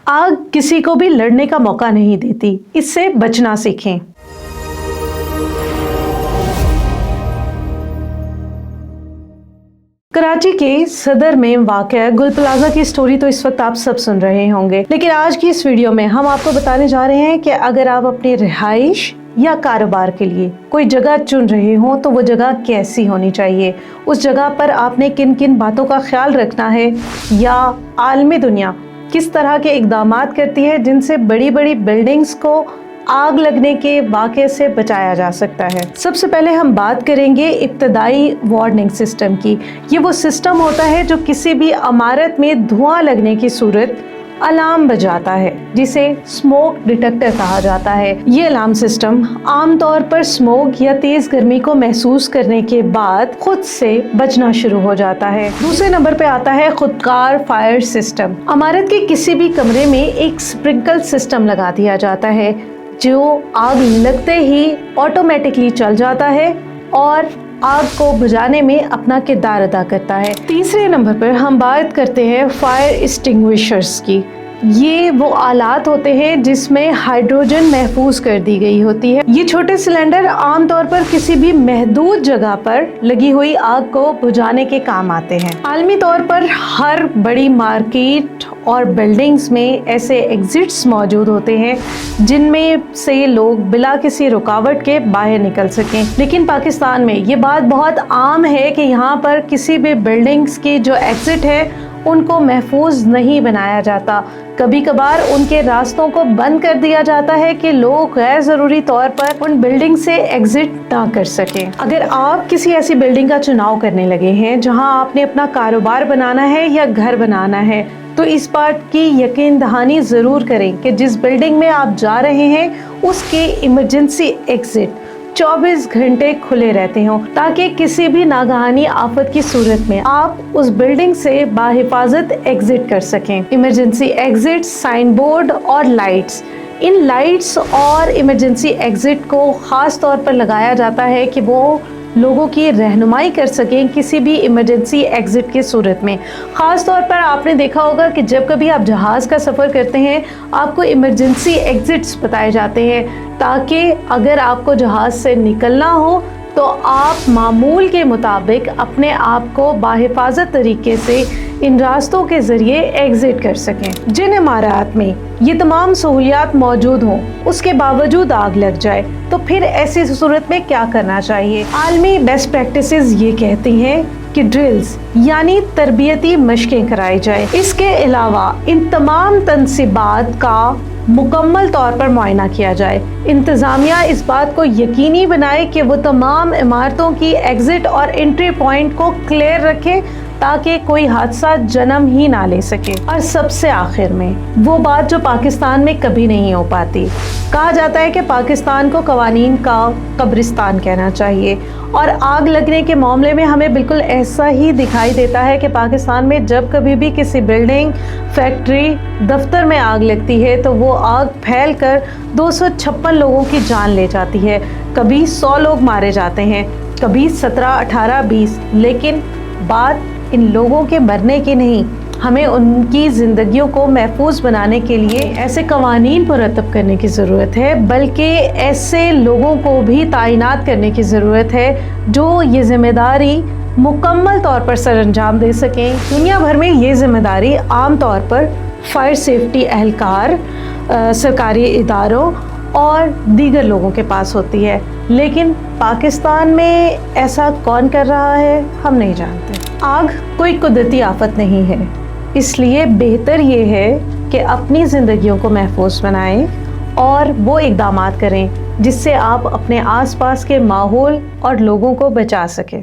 आग किसी को भी लड़ने का मौका नहीं देती, इससे बचना सीखें। कराची के सदर में वाक़या गुल प्लाजा की स्टोरी तो इस वक्त आप सब सुन रहे होंगे, लेकिन आज की इस वीडियो में हम आपको बताने जा रहे हैं कि अगर आप अपनी रिहाइश या कारोबार के लिए कोई जगह चुन रहे हो तो वो जगह कैसी होनी चाहिए, उस जगह पर आपने किन किन बातों का ख्याल रखना है, या आलमी दुनिया किस तरह के इक़दामात करती है जिनसे बड़ी बड़ी बिल्डिंग्स को आग लगने के वाक़े से बचाया जा सकता है। सबसे पहले हम बात करेंगे इब्तदाई वार्निंग सिस्टम की। ये वो सिस्टम होता है जो किसी भी इमारत में धुआं लगने की सूरत अलार्म बजाता है, जिसे स्मोक डिटेक्टर कहा जाता है। ये अलार्म सिस्टम आमतौर पर स्मोक या तेज गर्मी को महसूस करने के बाद खुद से बजना शुरू हो जाता है। दूसरे नंबर पे आता है खुदकार फायर सिस्टम। इमारत के किसी भी कमरे में एक स्प्रिंकल सिस्टम लगा दिया जाता है जो आग लगते ही ऑटोमेटिकली चल जाता है और आग को बुझाने में अपना किरदार अदा करता है। तीसरे नंबर पर हम बात करते हैं फायर एक्सटिंग्विशर्स की। ये वो आलात होते हैं जिसमें हाइड्रोजन महफूज कर दी गई होती है। ये छोटे सिलेंडर आमतौर पर किसी भी महदूद जगह पर लगी हुई आग को बुझाने के काम आते हैं। आलमी तौर पर हर बड़ी मार्केट और बिल्डिंग्स में ऐसे एग्जिट्स मौजूद होते हैं जिनमें से लोग बिला किसी रुकावट के बाहर निकल सकें। लेकिन पाकिस्तान में ये बात बहुत आम है कि यहाँ पर किसी भी बिल्डिंग्स की जो एग्जिट है उनको महफूज नहीं बनाया जाता। कभी कभार उनके रास्तों को बंद कर दिया जाता है कि लोग गैर ज़रूरी तौर पर उन बिल्डिंग से एग्जिट ना कर सकें। अगर आप किसी ऐसी बिल्डिंग का चुनाव करने लगे हैं जहां आपने अपना कारोबार बनाना है या घर बनाना है, तो इस बात की यकीन दहानी ज़रूर करें कि जिस बिल्डिंग में आप जा रहे हैं उसके इमरजेंसी एग्जिट 24 घंटे खुले रहते हों, ताकि किसी भी नागहानी आफत की सूरत में आप उस बिल्डिंग से बाहिफाजत एग्जिट कर सकें। इमरजेंसी एग्जिट, साइन बोर्ड और लाइट्स, इन लाइट्स और इमरजेंसी एग्जिट को ख़ास तौर पर लगाया जाता है कि वो लोगों की रहनुमाई कर सकें किसी भी इमरजेंसी एग्जिट की सूरत में। ख़ास तौर पर आपने देखा होगा कि जब कभी आप जहाज़ का सफ़र करते हैं आपको इमरजेंसी एग्जिट्स बताए जाते हैं, ताकि अगर आपको जहाज़ से निकलना हो तो आप मामूल के मुताबिक अपने आप को बाहिफाजत तरीके से इन रास्तों के ज़रिए एग्जिट कर सकें। जिन इमारत में ये तमाम सहूलियात मौजूद हों उसके बावजूद आग लग जाए तो फिर ऐसी सूरत में क्या करना चाहिए। आलमी बेस्ट प्रैक्टिसेस ये कहती हैं कि ड्रिल्स यानी तरबियती मशकें कराई जाए। इसके अलावा इन तमाम तनसीबात का मुकम्मल तौर पर मुआयना किया जाए। इंतज़ामिया इस बात को यकीनी बनाए कि वो तमाम इमारतों की एग्ज़िट और एंट्री पॉइंट को क्लियर रखे ताकि कोई हादसा जन्म ही ना ले सके। और सबसे आखिर में वो बात जो पाकिस्तान में कभी नहीं हो पाती, कहा जाता है कि पाकिस्तान को कवानीन का कब्रिस्तान कहना चाहिए, और आग लगने के मामले में हमें बिल्कुल ऐसा ही दिखाई देता है कि पाकिस्तान में जब कभी भी किसी बिल्डिंग, फैक्ट्री, दफ्तर में आग लगती है तो वो आग फैल कर 256 लोगों की जान ले जाती है। कभी 100 लोग मारे जाते हैं, कभी 17, 18, 20। लेकिन बात इन लोगों के मरने की नहीं, हमें उनकी ज़िंदगियों को महफूज बनाने के लिए ऐसे कवानीन मुरतब करने की ज़रूरत है, बल्कि ऐसे लोगों को भी तैनात करने की ज़रूरत है जो ये ज़िम्मेदारी मुकम्मल तौर पर सरअंजाम दे सकें। दुनिया भर में ये ज़िम्मेदारी आम तौर पर फायर सेफ्टी एहलकार, सरकारी इदारों और दीगर लोगों के पास होती है, लेकिन पाकिस्तान में ऐसा कौन कर रहा है हम नहीं जानते। आग कोई कुदरती आफत नहीं है, इसलिए बेहतर ये है कि अपनी ज़िंदगियों को महफूज बनाएं और वो इक़दामात करें जिससे आप अपने आसपास के माहौल और लोगों को बचा सकें।